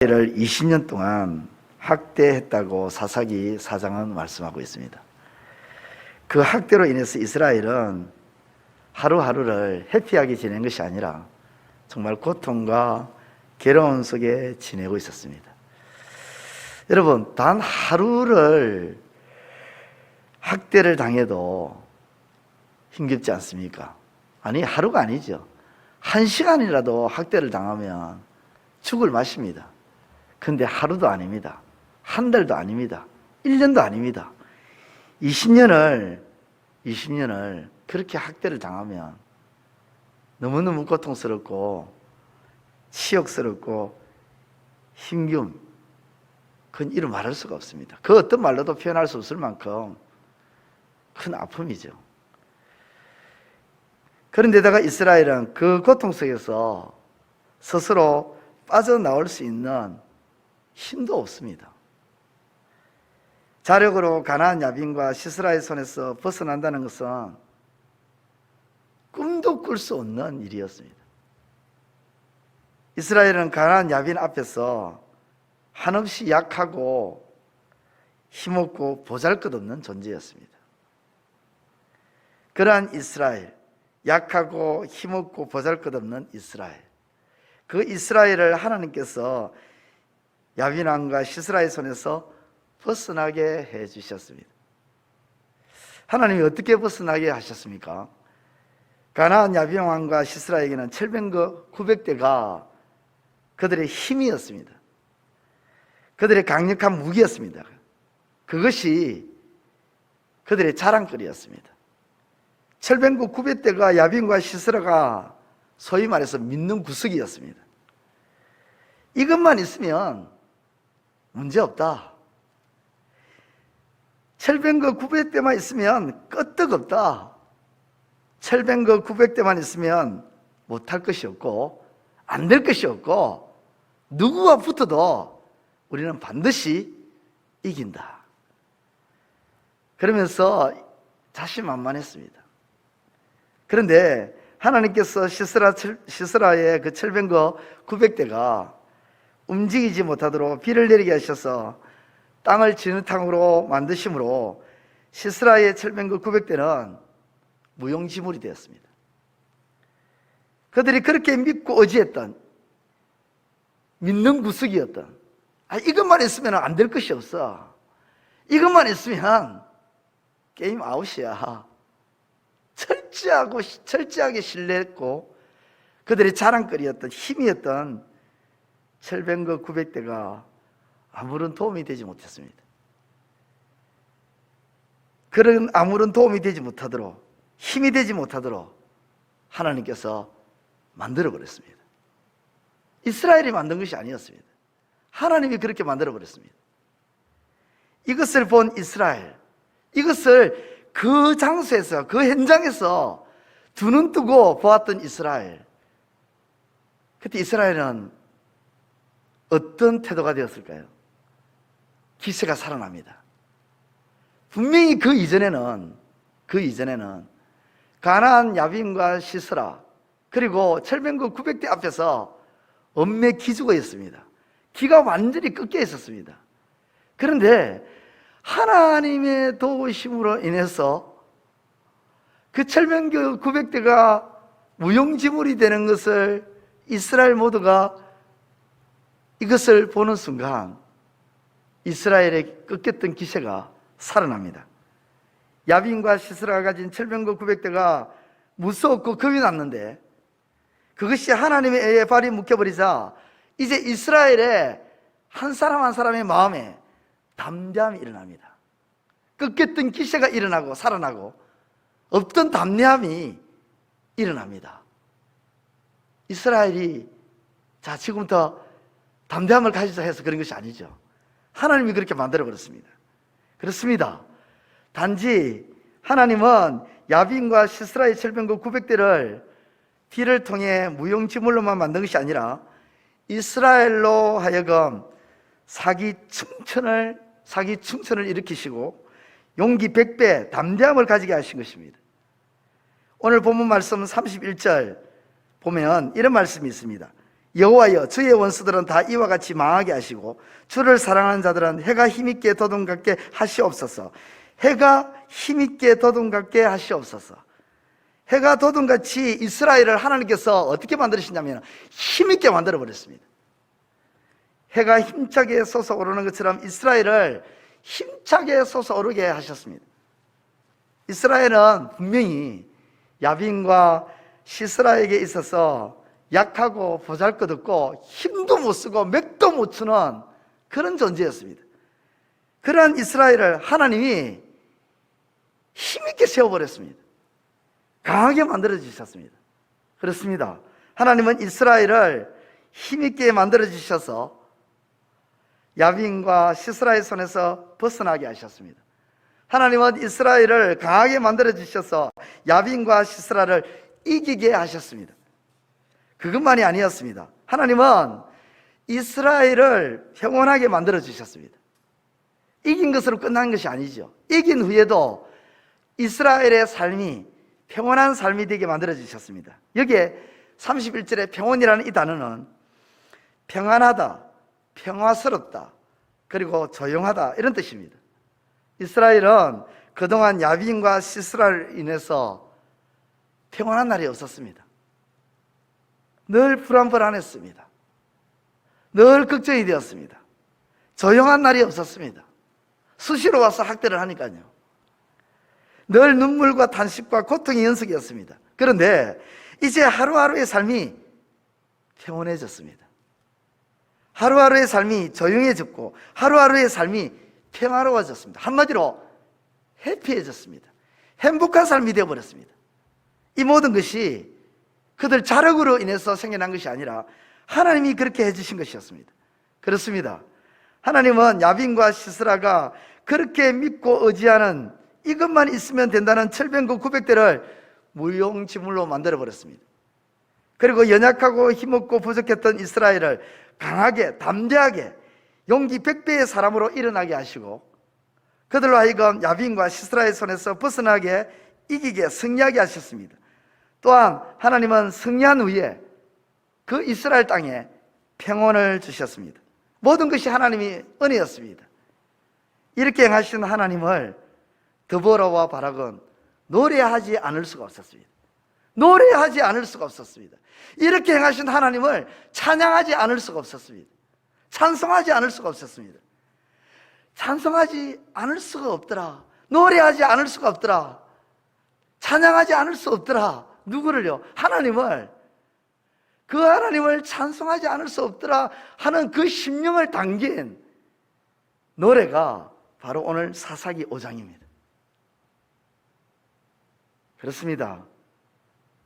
를 20년 동안 학대했다고 사사기 4장은 말씀하고 있습니다. 그 학대로 인해서 이스라엘은 하루하루를 해피하게 지낸 것이 아니라 정말 고통과 괴로움 속에 지내고 있었습니다. 여러분, 단 하루를 학대를 당해도 힘겹지 않습니까? 아니, 하루가 아니죠. 1시간이라도 학대를 당하면 죽을 맛입니다. 근데 하루도 아닙니다. 한 달도 아닙니다. 1년도 아닙니다. 20년을 그렇게 학대를 당하면 너무너무 고통스럽고 치욕스럽고 힘듦, 그건 이루 말할 수가 없습니다. 그 어떤 말로도 표현할 수 없을 만큼 큰 아픔이죠. 그런데다가 이스라엘은 그 고통 속에서 스스로 빠져나올 수 있는 힘도 없습니다. 자력으로 가나안 야빈과 시스라의 손에서 벗어난다는 것은 꿈도 꿀 수 없는 일이었습니다. 이스라엘은 가나안 야빈 앞에서 한없이 약하고 힘없고 보잘것없는 존재였습니다. 그러한 이스라엘, 약하고 힘없고 보잘것없는 이스라엘, 그 이스라엘을 하나님께서 야빈 왕과 시스라의 손에서 벗어나게 해주셨습니다. 하나님이 어떻게 벗어나게 하셨습니까? 가나안 야빈 왕과 시스라에게는 900대가 그들의 힘이었습니다. 그들의 강력한 무기였습니다. 그것이 그들의 자랑거리였습니다. 900대가 야빈과 시스라가 소위 말해서 믿는 구석이었습니다. 이것만 있으면 문제없다. 900대만 있으면 끄떡없다. 900대만 있으면 못할 것이 없고 안 될 것이 없고 누구와 붙어도 우리는 반드시 이긴다. 그러면서 자신만만했습니다. 그런데 하나님께서 시스라의 그 900대가 움직이지 못하도록 비를 내리게 하셔서 땅을 진흙탕으로 만드심으로 시스라의 900대는 무용지물이 되었습니다. 그들이 그렇게 믿고 의지했던, 믿는 구석이었던, 이것만 있으면 안 될 것이 없어, 이것만 있으면 게임 아웃이야, 철저하게 신뢰했고 그들의 자랑거리였던, 힘이었던 900대가 아무런 도움이 되지 못했습니다. 그런 아무런 도움이 되지 못하도록, 힘이 되지 못하도록 하나님께서 만들어버렸습니다. 이스라엘이 만든 것이 아니었습니다. 하나님이 그렇게 만들어버렸습니다. 이것을 본 이스라엘, 이것을 그 장소에서, 그 현장에서 두 눈 뜨고 보았던 이스라엘, 그때 이스라엘은 어떤 태도가 되었을까요? 기세가 살아납니다. 분명히 그 이전에는 가나안 야빈과 시스라 그리고 900대 앞에서 엄매 기죽어 있습니다. 기가 완전히 꺾여 있었습니다. 그런데 하나님의 도우심으로 인해서 그 900대가 무용지물이 되는 것을 이스라엘 모두가 이것을 보는 순간 이스라엘의 꺾였던 기세가 살아납니다. 야빈과 시스라가 가진 900대가 무서웠고 겁이 났는데 그것이 하나님의 애에 발이 묶여버리자 이제 이스라엘의 한 사람 한 사람의 마음에 담대함이 일어납니다. 꺾였던 기세가 일어나고 살아나고 없던 담대함이 일어납니다. 이스라엘이 자 지금부터 담대함을 가지자 해서 그런 것이 아니죠. 하나님이 그렇게 만들어버렸습니다. 그렇습니다. 단지 하나님은 야빈과 시스라의 900대를 비를 통해 무용지물로만 만든 것이 아니라 이스라엘로 하여금 사기 충천을 일으키시고 용기 100배 담대함을 가지게 하신 것입니다. 오늘 본문 말씀 31절 보면 이런 말씀이 있습니다. 여호와여, 주의 원수들은 다 이와 같이 망하게 하시고 주를 사랑하는 자들은 해가 힘있게 도둑같게 하시옵소서. 해가 힘있게 도둑같게 하시옵소서. 해가 도둑같이 이스라엘을 하나님께서 어떻게 만드시냐면 힘있게 만들어 버렸습니다. 해가 힘차게 솟아오르는 것처럼 이스라엘을 힘차게 솟아오르게 하셨습니다. 이스라엘은 분명히 야빈과 시스라에게 있어서 약하고 보잘것없고 힘도 못 쓰고 맥도 못 추는 그런 존재였습니다. 그러한 이스라엘을 하나님이 힘있게 세워버렸습니다. 강하게 만들어 주셨습니다. 그렇습니다. 하나님은 이스라엘을 힘있게 만들어 주셔서 야빈과 시스라의 손에서 벗어나게 하셨습니다. 하나님은 이스라엘을 강하게 만들어 주셔서 야빈과 시스라를 이기게 하셨습니다. 그것만이 아니었습니다. 하나님은 이스라엘을 평온하게 만들어 주셨습니다. 이긴 것으로 끝난 것이 아니죠. 이긴 후에도 이스라엘의 삶이 평온한 삶이 되게 만들어 주셨습니다. 여기에 31절에 평온이라는 이 단어는 평안하다, 평화스럽다, 그리고 조용하다 이런 뜻입니다. 이스라엘은 그동안 야빈과 시스라를 인해서 평온한 날이 없었습니다. 늘 불안불안했습니다. 늘 걱정이 되었습니다. 조용한 날이 없었습니다. 수시로 와서 학대를 하니까요. 늘 눈물과 탄식과 고통의 연속이었습니다. 그런데 이제 하루하루의 삶이 평온해졌습니다. 하루하루의 삶이 조용해졌고 하루하루의 삶이 평화로워졌습니다. 한마디로 해피해졌습니다. 행복한 삶이 되어버렸습니다. 이 모든 것이 그들 자력으로 인해서 생겨난 것이 아니라 하나님이 그렇게 해주신 것이었습니다. 그렇습니다. 하나님은 야빈과 시스라가 그렇게 믿고 의지하는 이것만 있으면 된다는 철병거 900대를 무용지물로 만들어버렸습니다. 그리고 연약하고 힘없고 부족했던 이스라엘을 강하게 담대하게 용기 100배의 사람으로 일어나게 하시고 그들로 하여금 야빈과 시스라의 손에서 벗어나게 이기게 승리하게 하셨습니다. 또한 하나님은 승리한 후에 그 이스라엘 땅에 평온을 주셨습니다. 모든 것이 하나님의 은혜였습니다. 이렇게 행하신 하나님을 드보라와 바락은 노래하지 않을 수가 없었습니다. 노래하지 않을 수가 없었습니다. 이렇게 행하신 하나님을 찬양하지 않을 수가 없었습니다. 찬송하지 않을 수가 없었습니다. 찬송하지 않을 수가 없더라. 노래하지 않을 수가 없더라. 찬양하지 않을 수 없더라. 누구를요? 하나님을. 그 하나님을 찬송하지 않을 수 없더라 하는 그 심령을 담긴 노래가 바로 오늘 사사기 5장입니다. 그렇습니다.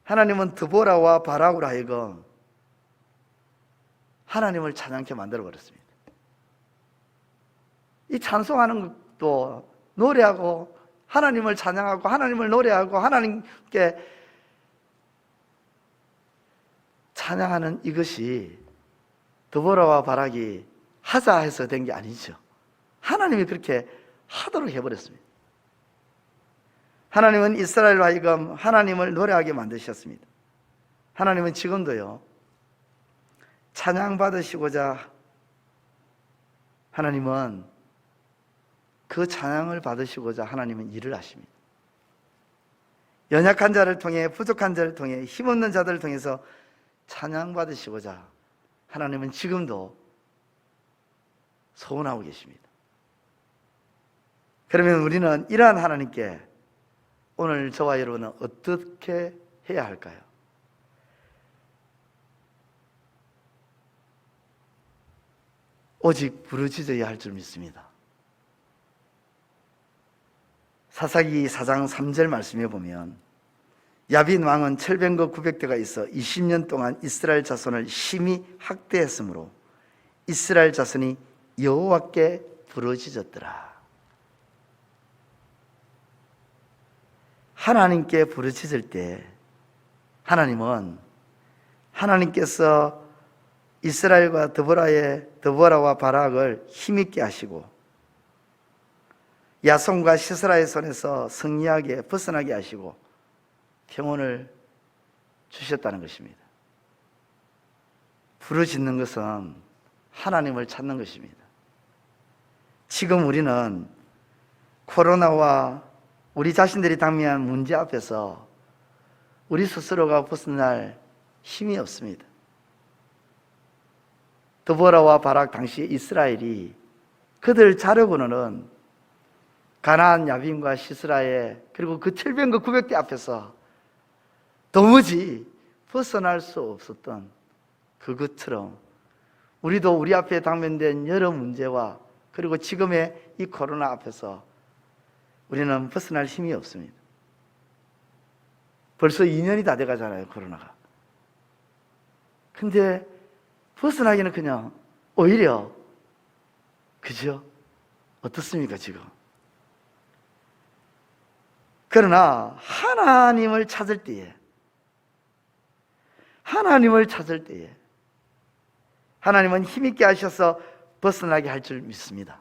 하나님은 드보라와 바락으로 하여금 하나님을 찬양케 만들어버렸습니다. 이 찬송하는 것도 노래하고 하나님을 찬양하고 하나님을 노래하고 하나님께 찬양하는 이것이 드보라와 바락이 하자 해서 된 게 아니죠. 하나님이 그렇게 하도록 해버렸습니다. 하나님은 이스라엘로 하여금 하나님을 노래하게 만드셨습니다. 하나님은 지금도요 찬양받으시고자 하나님은 그 찬양을 받으시고자 하나님은 일을 하십니다. 연약한 자를 통해 부족한 자를 통해 힘없는 자들을 통해서 찬양받으시고자 하나님은 지금도 소원하고 계십니다. 그러면 우리는 이러한 하나님께 오늘 저와 여러분은 어떻게 해야 할까요? 오직 부르짖어야 할 줄 믿습니다. 사사기 4장 3절 말씀에 보면 야빈 왕은 철병거 900대가 있어 20년 동안 이스라엘 자손을 심히 학대했으므로 이스라엘 자손이 여호와께 부르짖었더라. 하나님께 부르짖을 때 하나님은 하나님께서 이스라엘과 드보라와 바락을 힘있게 하시고 야손과 시스라의 손에서 승리하게 벗어나게 하시고 평온을 주셨다는 것입니다. 부르짖는 것은 하나님을 찾는 것입니다. 지금 우리는 코로나와 우리 자신들이 당면한 문제 앞에서 우리 스스로가 벗어날 힘이 없습니다. 드보라와 바락 당시 이스라엘이 그들 자르고는 가나안 야빈과 시스라의 그리고 그 700과 900대 앞에서 도무지 벗어날 수 없었던 그것처럼 우리도 우리 앞에 당면된 여러 문제와 그리고 지금의 이 코로나 앞에서 우리는 벗어날 힘이 없습니다. 벌써 2년이 다 돼가잖아요, 코로나가. 근데 벗어나기는 그냥 오히려, 그죠? 어떻습니까, 지금? 그러나 하나님을 찾을 때에 하나님은 힘있게 하셔서 벗어나게 할 줄 믿습니다.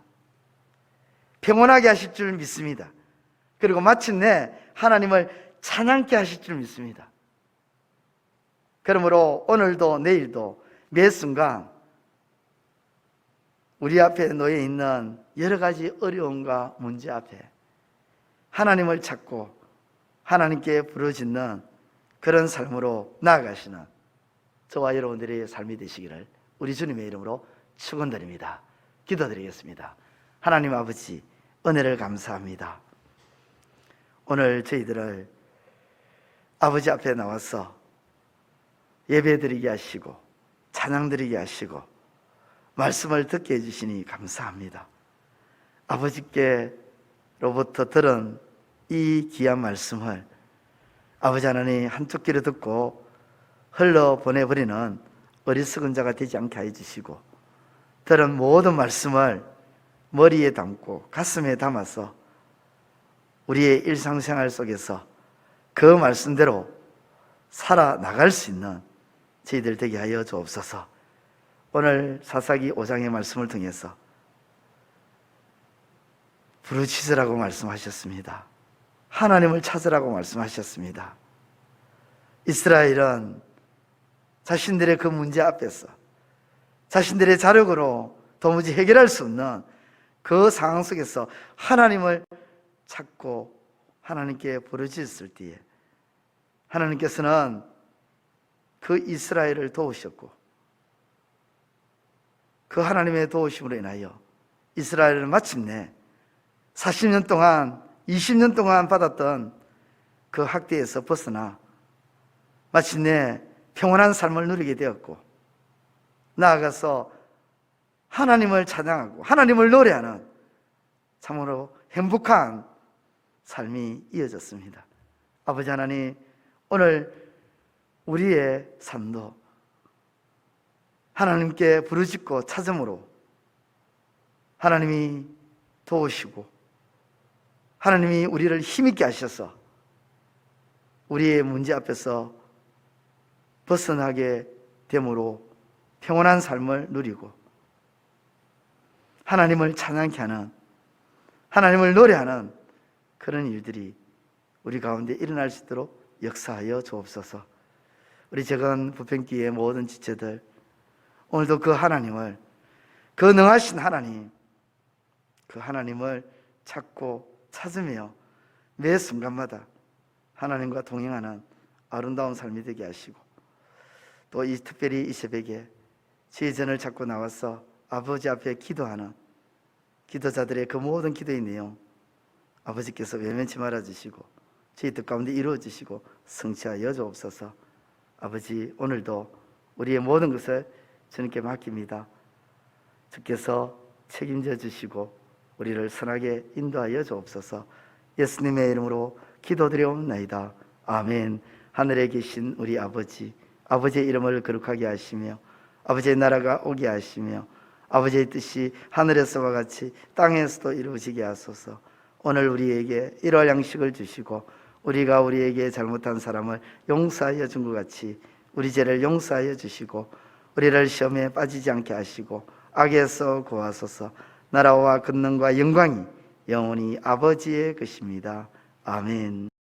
평온하게 하실 줄 믿습니다. 그리고 마침내 하나님을 찬양케 하실 줄 믿습니다. 그러므로 오늘도 내일도 매 순간 우리 앞에 놓여 있는 여러 가지 어려움과 문제 앞에 하나님을 찾고 하나님께 부르짖는 그런 삶으로 나아가시는 저와 여러분들의 삶이 되시기를 우리 주님의 이름으로 축원드립니다. 기도드리겠습니다. 하나님 아버지, 은혜를 감사합니다. 오늘 저희들을 아버지 앞에 나와서 예배드리게 하시고 찬양드리게 하시고 말씀을 듣게 해주시니 감사합니다. 아버지께로부터 들은 이 귀한 말씀을 아버지 하나님 한쪽 귀로 듣고 흘러보내버리는 어리석은 자가 되지 않게 해주시고 들은 모든 말씀을 머리에 담고 가슴에 담아서 우리의 일상생활 속에서 그 말씀대로 살아나갈 수 있는 저희들 되게 하여 주옵소서. 오늘 사사기 5장의 말씀을 통해서 부르짖으라고 말씀하셨습니다. 하나님을 찾으라고 말씀하셨습니다. 이스라엘은 자신들의 그 문제 앞에서 자신들의 자력으로 도무지 해결할 수 없는 그 상황 속에서 하나님을 찾고 하나님께 부르짖었을 때에 하나님께서는 그 이스라엘을 도우셨고 그 하나님의 도우심으로 인하여 이스라엘은 마침내 40년 동안 20년 동안 받았던 그 학대에서 벗어나 마침내 평온한 삶을 누리게 되었고 나아가서 하나님을 찬양하고 하나님을 노래하는 참으로 행복한 삶이 이어졌습니다. 아버지 하나님, 오늘 우리의 삶도 하나님께 부르짖고 찾음으로 하나님이 도우시고 하나님이 우리를 힘있게 하셔서 우리의 문제 앞에서 벗어나게 됨으로 평온한 삶을 누리고 하나님을 찬양케 하는 하나님을 노래하는 그런 일들이 우리 가운데 일어날 수 있도록 역사하여 주옵소서. 우리 적은 부평교회의 모든 지체들 오늘도 그 하나님을, 그 능하신 하나님, 그 하나님을 찾고 찾으며 매 순간마다 하나님과 동행하는 아름다운 삶이 되게 하시고 또 이 특별히 이 새벽에 주의 전을 찾고 나와서 아버지 앞에 기도하는 기도자들의 그 모든 기도의 내용 아버지께서 외면치 말아주시고 저희 뜻 가운데 이루어주시고 성취하여 주옵소서. 아버지, 오늘도 우리의 모든 것을 주님께 맡깁니다. 주께서 책임져 주시고 우리를 선하게 인도하여 주옵소서. 예수님의 이름으로 기도드려옵나이다. 아멘. 하늘에 계신 우리 아버지, 아버지의 이름을 거룩하게 하시며 아버지의 나라가 오게 하시며 아버지의 뜻이 하늘에서와 같이 땅에서도 이루어지게 하소서. 오늘 우리에게 일할 양식을 주시고 우리가 우리에게 잘못한 사람을 용서하여 준 것 같이 우리 죄를 용서하여 주시고 우리를 시험에 빠지지 않게 하시고 악에서 구하소서. 나라와 권능과 영광이 영원히 아버지의 것입니다. 아멘.